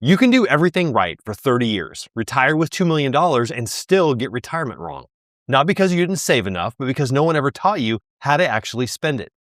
You can do everything right for 30 years, retire with $2 million, and still get retirement wrong. Not because you didn't save enough, but because no one ever taught you how to actually spend it.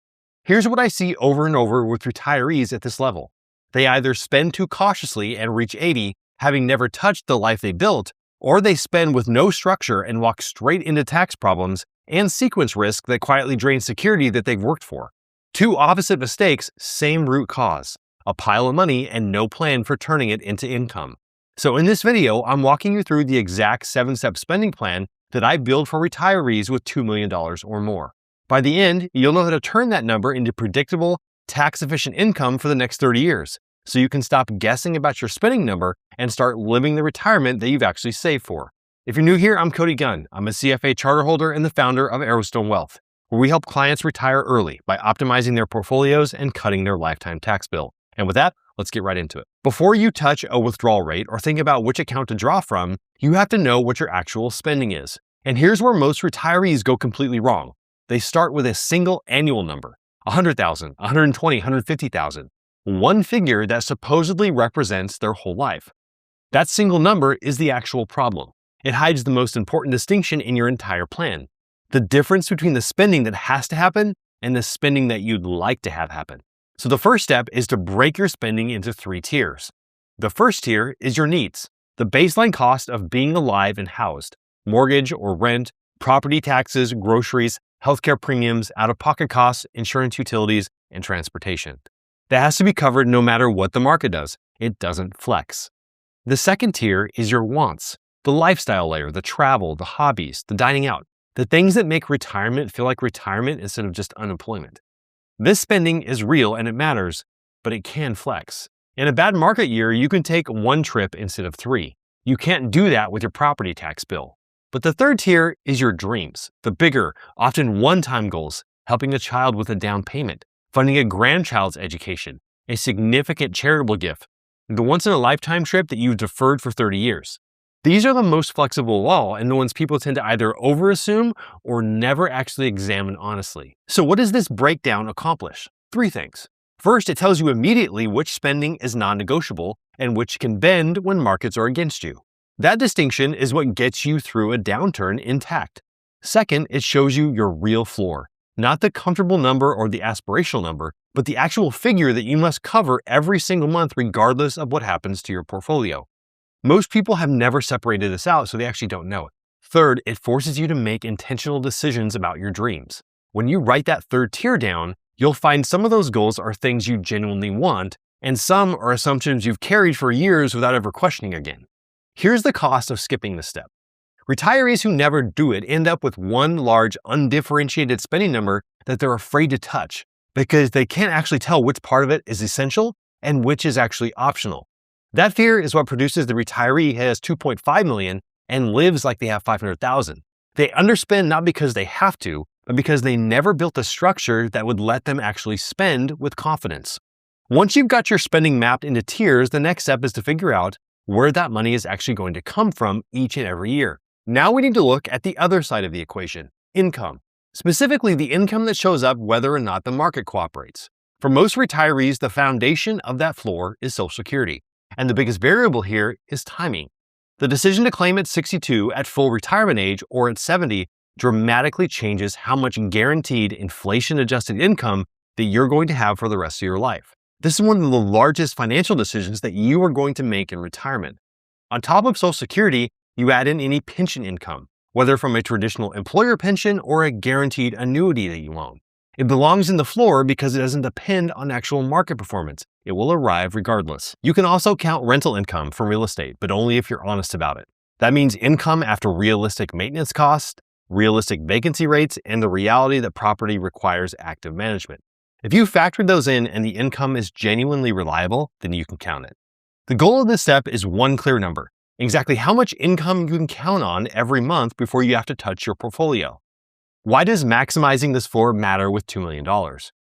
Here's what I see over and over with retirees at this level. They either spend too cautiously and reach 80, having never touched the life they built, or they spend with no structure and walk straight into tax problems and sequence risk that quietly drain security that they've worked for. Two opposite mistakes, same root cause. A pile of money and no plan for turning it into income. So in this video, I'm walking you through the exact 7-step spending plan that I build for retirees with $2 million or more. By the end, you'll know how to turn that number into predictable, tax-efficient income for the next 30 years, so you can stop guessing about your spending number and start living the retirement that you've actually saved for. If you're new here, I'm Cody Gunn. I'm a CFA charter holder and the founder of Arrowstone Wealth, where we help clients retire early by optimizing their portfolios and cutting their lifetime tax bill. And with that, let's get right into it. Before you touch a withdrawal rate or think about which account to draw from, you have to know what your actual spending is. And here's where most retirees go completely wrong. They start with a single annual number, $100,000, $120,000, $150,000, one figure that supposedly represents their whole life. That single number is the actual problem. It hides the most important distinction in your entire plan, the difference between the spending that has to happen and the spending that you'd like to have happen. So the first step is to break your spending into 3 tiers. The first tier is your needs, the baseline cost of being alive and housed, mortgage or rent, property taxes, groceries, healthcare premiums, out-of-pocket costs, insurance, utilities, and transportation. That has to be covered no matter what the market does. It doesn't flex. The second tier is your wants, the lifestyle layer, the travel, the hobbies, the dining out, the things that make retirement feel like retirement instead of just unemployment. This spending is real and it matters, but it can flex. In a bad market year, you can take 1 trip instead of 3. You can't do that with your property tax bill. But the third tier is your dreams, the bigger, often one-time goals, helping a child with a down payment, funding a grandchild's education, a significant charitable gift, the once-in-a-lifetime trip that you've deferred for 30 years. These are the most flexible of all and the ones people tend to either overassume or never actually examine honestly. So what does this breakdown accomplish? 3 things. First, it tells you immediately which spending is non-negotiable and which can bend when markets are against you. That distinction is what gets you through a downturn intact. Second, it shows you your real floor, not the comfortable number or the aspirational number, but the actual figure that you must cover every single month regardless of what happens to your portfolio. Most people have never separated this out, so they actually don't know it. Third, it forces you to make intentional decisions about your dreams. When you write that third tier down, you'll find some of those goals are things you genuinely want, and some are assumptions you've carried for years without ever questioning again. Here's the cost of skipping this step. Retirees who never do it end up with one large, undifferentiated spending number that they're afraid to touch because they can't actually tell which part of it is essential and which is actually optional. That fear is what produces the retiree who has $2.5 million and lives like they have $500,000. They underspend not because they have to, but because they never built a structure that would let them actually spend with confidence. Once you've got your spending mapped into tiers, the next step is to figure out where that money is actually going to come from each and every year. Now we need to look at the other side of the equation, income. Specifically, the income that shows up whether or not the market cooperates. For most retirees, the foundation of that floor is Social Security. And the biggest variable here is timing. The decision to claim at 62 at full retirement age or at 70 dramatically changes how much guaranteed inflation-adjusted income that you're going to have for the rest of your life. This is one of the largest financial decisions that you are going to make in retirement. On top of Social Security, you add in any pension income, whether from a traditional employer pension or a guaranteed annuity that you own. It belongs in the floor because it doesn't depend on actual market performance. It will arrive regardless. You can also count rental income from real estate, but only if you're honest about it. That means income after realistic maintenance costs, realistic vacancy rates, and the reality that property requires active management. If you factored those in and the income is genuinely reliable, then you can count it. The goal of this step is one clear number, exactly how much income you can count on every month before you have to touch your portfolio. Why does maximizing this floor matter with $2 million?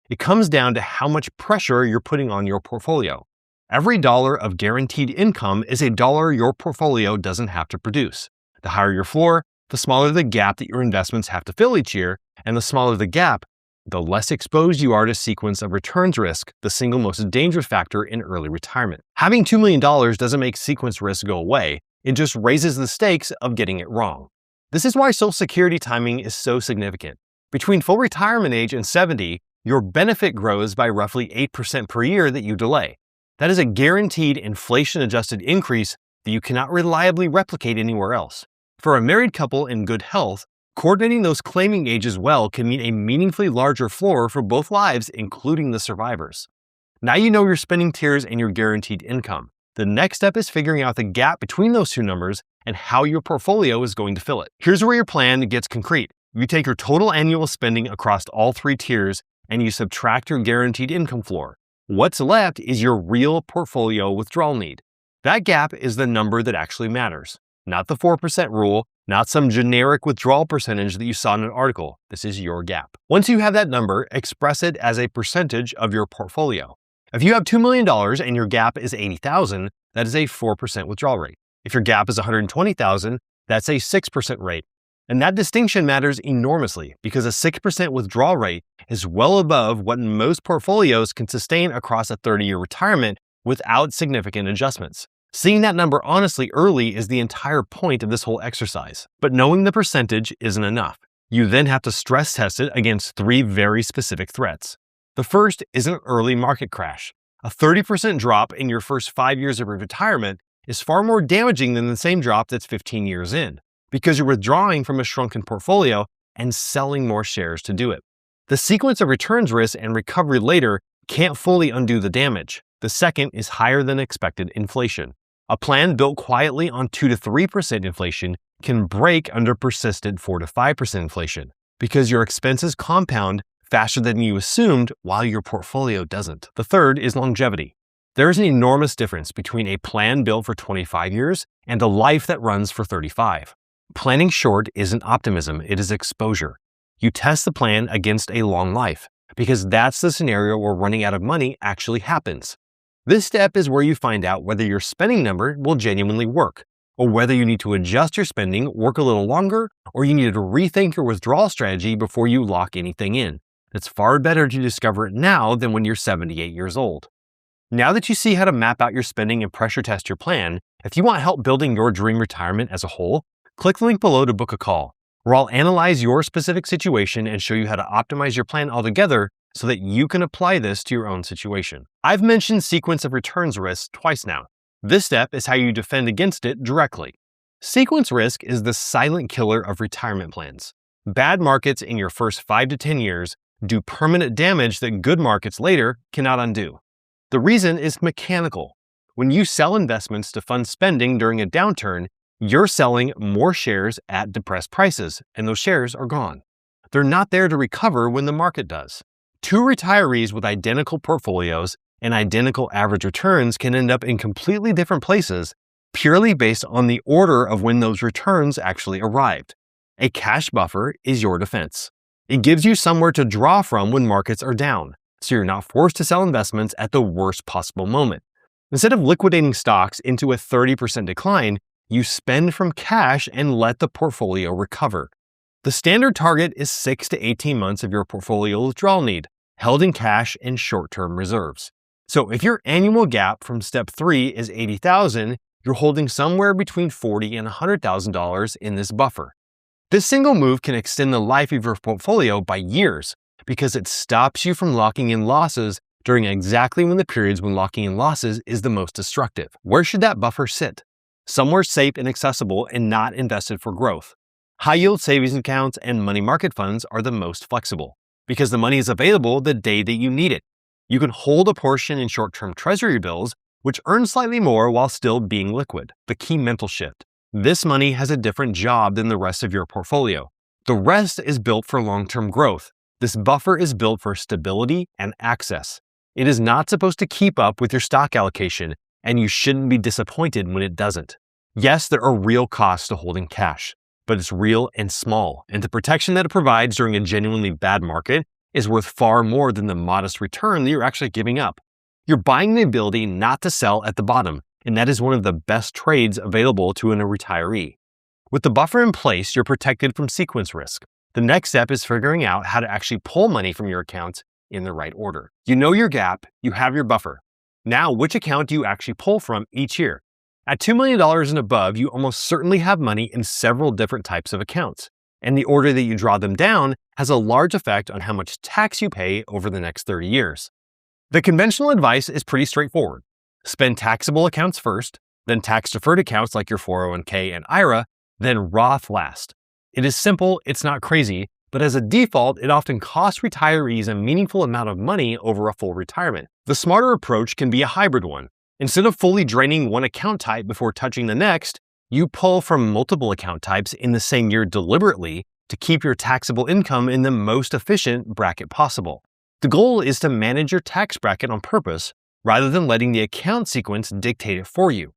It comes down to how much pressure you're putting on your portfolio. Every dollar of guaranteed income is a dollar your portfolio doesn't have to produce. The higher your floor, the smaller the gap that your investments have to fill each year, and the smaller the gap, the less exposed you are to sequence of returns risk, the single most dangerous factor in early retirement. Having $2 million doesn't make sequence risk go away, it just raises the stakes of getting it wrong. This is why Social Security timing is so significant. Between full retirement age and 70, your benefit grows by roughly 8% per year that you delay. That is a guaranteed inflation-adjusted increase that you cannot reliably replicate anywhere else. For a married couple in good health, coordinating those claiming ages well can mean a meaningfully larger floor for both lives, including the survivors. Now you know your spending tiers and your guaranteed income. The next step is figuring out the gap between those two numbers and how your portfolio is going to fill it. Here's where your plan gets concrete. You take your total annual spending across all three tiers and you subtract your guaranteed income floor. What's left is your real portfolio withdrawal need. That gap is the number that actually matters. Not the 4% rule, not some generic withdrawal percentage that you saw in an article. This is your gap. Once you have that number, express it as a percentage of your portfolio. If you have $2 million and your gap is $80,000, that is a 4% withdrawal rate. If your gap is $120,000, that's a 6% rate. And that distinction matters enormously because a 6% withdrawal rate is well above what most portfolios can sustain across a 30-year retirement without significant adjustments. Seeing that number honestly early is the entire point of this whole exercise. But knowing the percentage isn't enough. You then have to stress test it against three very specific threats. The first is an early market crash. A 30% drop in your first 5 years of your retirement is far more damaging than the same drop that's 15 years in, because you're withdrawing from a shrunken portfolio and selling more shares to do it. The sequence of returns risk and recovery later can't fully undo the damage. The second is higher than expected inflation. A plan built quietly on 2 to 3% inflation can break under persistent 4 to 5% inflation because your expenses compound faster than you assumed while your portfolio doesn't. The third is longevity. There is an enormous difference between a plan built for 25 years and a life that runs for 35. Planning short isn't optimism, it is exposure. You test the plan against a long life because that's the scenario where running out of money actually happens. This step is where you find out whether your spending number will genuinely work, or whether you need to adjust your spending, work a little longer, or you need to rethink your withdrawal strategy before you lock anything in. It's far better to discover it now than when you're 78 years old. Now that you see how to map out your spending and pressure test your plan, if you want help building your dream retirement as a whole, click the link below to book a call, where I'll analyze your specific situation and show you how to optimize your plan altogether so that you can apply this to your own situation. I've mentioned sequence of returns risk twice now. This step is how you defend against it directly. Sequence risk is the silent killer of retirement plans. Bad markets in your first 5 to 10 years do permanent damage that good markets later cannot undo. The reason is mechanical. When you sell investments to fund spending during a downturn, you're selling more shares at depressed prices, and those shares are gone. They're not there to recover when the market does. Two retirees with identical portfolios and identical average returns can end up in completely different places purely based on the order of when those returns actually arrived. A cash buffer is your defense. It gives you somewhere to draw from when markets are down, so you're not forced to sell investments at the worst possible moment. Instead of liquidating stocks into a 30% decline, you spend from cash and let the portfolio recover. The standard target is 6 to 18 months of your portfolio withdrawal need, held in cash and short-term reserves. So if your annual gap from step 3 is $80,000, you're holding somewhere between $40,000 and $100,000 in this buffer. This single move can extend the life of your portfolio by years because it stops you from locking in losses during exactly when the periods when locking in losses is the most destructive. Where should that buffer sit? Somewhere safe and accessible and not invested for growth. High-yield savings accounts and money market funds are the most flexible because the money is available the day that you need it. You can hold a portion in short-term treasury bills, which earn slightly more while still being liquid. The key mental shift. This money has a different job than the rest of your portfolio. The rest is built for long-term growth. This buffer is built for stability and access. It is not supposed to keep up with your stock allocation, and you shouldn't be disappointed when it doesn't. Yes, there are real costs to holding cash, but it's real and small, and the protection that it provides during a genuinely bad market is worth far more than the modest return that you're actually giving up. You're buying the ability not to sell at the bottom, and that is one of the best trades available to a retiree. With the buffer in place, you're protected from sequence risk. The next step is figuring out how to actually pull money from your accounts in the right order. You know your gap, you have your buffer. Now, which account do you actually pull from each year? At $2 million and above, you almost certainly have money in several different types of accounts. And the order that you draw them down has a large effect on how much tax you pay over the next 30 years. The conventional advice is pretty straightforward. Spend taxable accounts first, then tax-deferred accounts like your 401k and IRA, then Roth last. It is simple, it's not crazy, but as a default, it often costs retirees a meaningful amount of money over a full retirement. The smarter approach can be a hybrid one. Instead of fully draining one account type before touching the next, you pull from multiple account types in the same year deliberately to keep your taxable income in the most efficient bracket possible. The goal is to manage your tax bracket on purpose rather than letting the account sequence dictate it for you.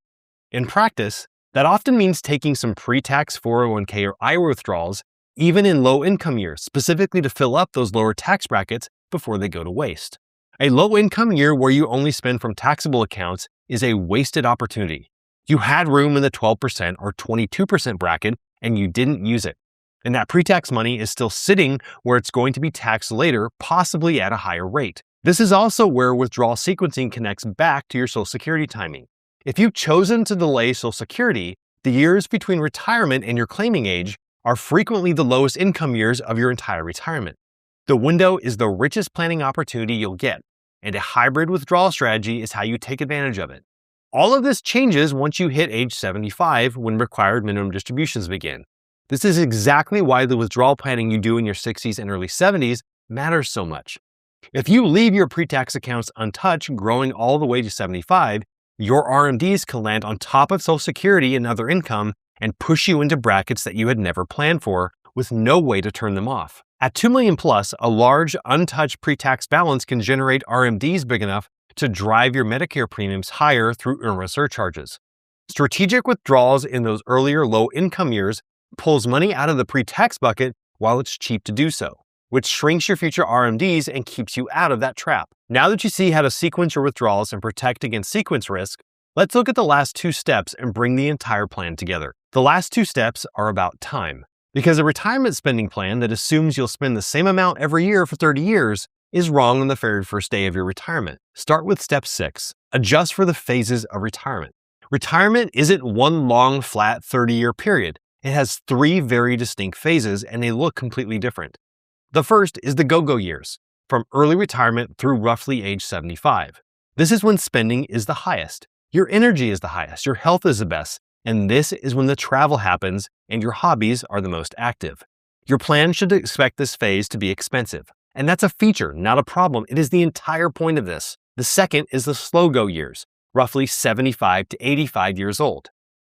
In practice, that often means taking some pre-tax 401k or IRA withdrawals even in low-income years, specifically to fill up those lower tax brackets before they go to waste. A low-income year where you only spend from taxable accounts is a wasted opportunity. You had room in the 12% or 22% bracket and you didn't use it. And that pre-tax money is still sitting where it's going to be taxed later, possibly at a higher rate. This is also where withdrawal sequencing connects back to your Social Security timing. If you've chosen to delay Social Security, the years between retirement and your claiming age are frequently the lowest income years of your entire retirement. The window is the richest planning opportunity you'll get, and a hybrid withdrawal strategy is how you take advantage of it. All of this changes once you hit age 75 when required minimum distributions begin. This is exactly why the withdrawal planning you do in your 60s and early 70s matters so much. If you leave your pre-tax accounts untouched growing all the way to 75, your RMDs can land on top of Social Security and other income and push you into brackets that you had never planned for with no way to turn them off. At $2 million plus, a large untouched pre-tax balance can generate RMDs big enough to drive your Medicare premiums higher through IRMAA surcharges. Strategic withdrawals in those earlier low-income years pulls money out of the pre-tax bucket while it's cheap to do so, which shrinks your future RMDs and keeps you out of that trap. Now that you see how to sequence your withdrawals and protect against sequence risk, let's look at the last two steps and bring the entire plan together. The last two steps are about time, because a retirement spending plan that assumes you'll spend the same amount every year for 30 years is wrong on the very first day of your retirement. Start with step 6, adjust for the phases of retirement. Retirement isn't one long, flat 30-year period. It has 3 very distinct phases, and they look completely different. The first is the go-go years, from early retirement through roughly age 75. This is when spending is the highest, your energy is the highest, your health is the best, and this is when the travel happens and your hobbies are the most active. Your plan should expect this phase to be expensive, and that's a feature, not a problem. It is the entire point of this. The second is the slow-go years, roughly 75 to 85 years old.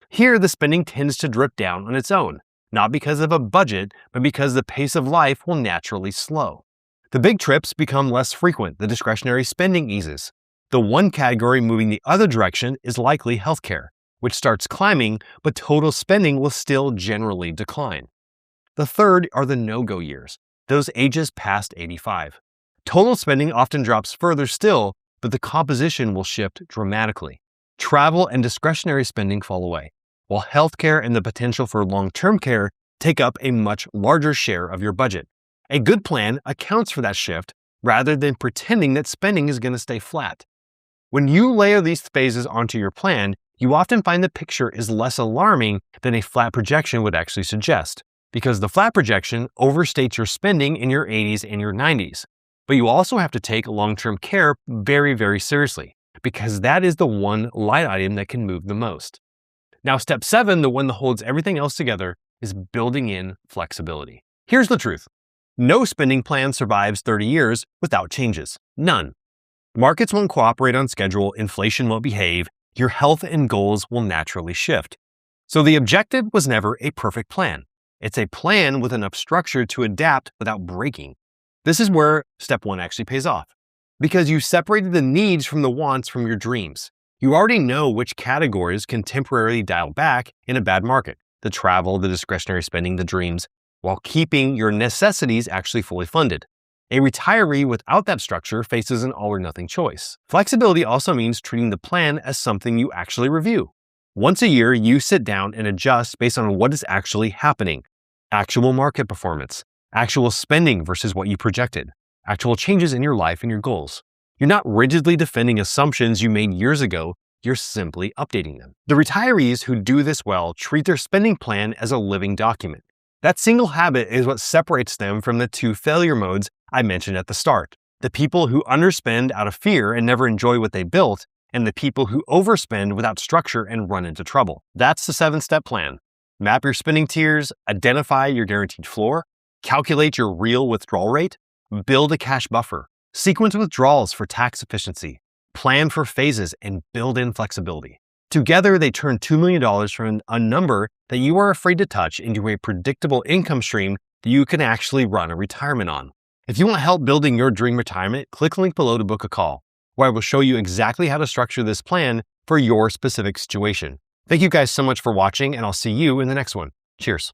Here, the spending tends to drip down on its own, not because of a budget, but because the pace of life will naturally slow. The big trips become less frequent, the discretionary spending eases. The one category moving the other direction is likely healthcare, which starts climbing, but total spending will still generally decline. The third are the no-go years, those ages past 85. Total spending often drops further still, but the composition will shift dramatically. Travel and discretionary spending fall away, while healthcare and the potential for long-term care take up a much larger share of your budget. A good plan accounts for that shift rather than pretending that spending is going to stay flat. When you layer these phases onto your plan, you often find the picture is less alarming than a flat projection would actually suggest, because the flat projection overstates your spending in your 80s and your 90s. But you also have to take long-term care very, very seriously, because that is the one line item that can move the most. Now, step 7, the one that holds everything else together, is building in flexibility. Here's the truth. No spending plan survives 30 years without changes. None. Markets won't cooperate on schedule, inflation won't behave, your health and goals will naturally shift. So the objective was never a perfect plan. It's a plan with enough structure to adapt without breaking. This is where step 1 actually pays off, because you separated the needs from the wants from your dreams. You already know which categories can temporarily dial back in a bad market: the travel, the discretionary spending, the dreams, while keeping your necessities actually fully funded. A retiree without that structure faces an all or nothing choice. Flexibility also means treating the plan as something you actually review. Once a year, you sit down and adjust based on what is actually happening: actual market performance, actual spending versus what you projected, actual changes in your life and your goals. You're not rigidly defending assumptions you made years ago, you're simply updating them. The retirees who do this well treat their spending plan as a living document. That single habit is what separates them from the two failure modes I mentioned at the start. The people who underspend out of fear and never enjoy what they built, and the people who overspend without structure and run into trouble. That's the 7-step plan. Map your spending tiers, identify your guaranteed floor, calculate your real withdrawal rate, build a cash buffer, sequence withdrawals for tax efficiency, plan for phases, and build in flexibility. Together, they turn $2 million from a number that you are afraid to touch into a predictable income stream that you can actually run a retirement on. If you want help building your dream retirement, click the link below to book a call, where I will show you exactly how to structure this plan for your specific situation. Thank you guys so much for watching, and I'll see you in the next one. Cheers.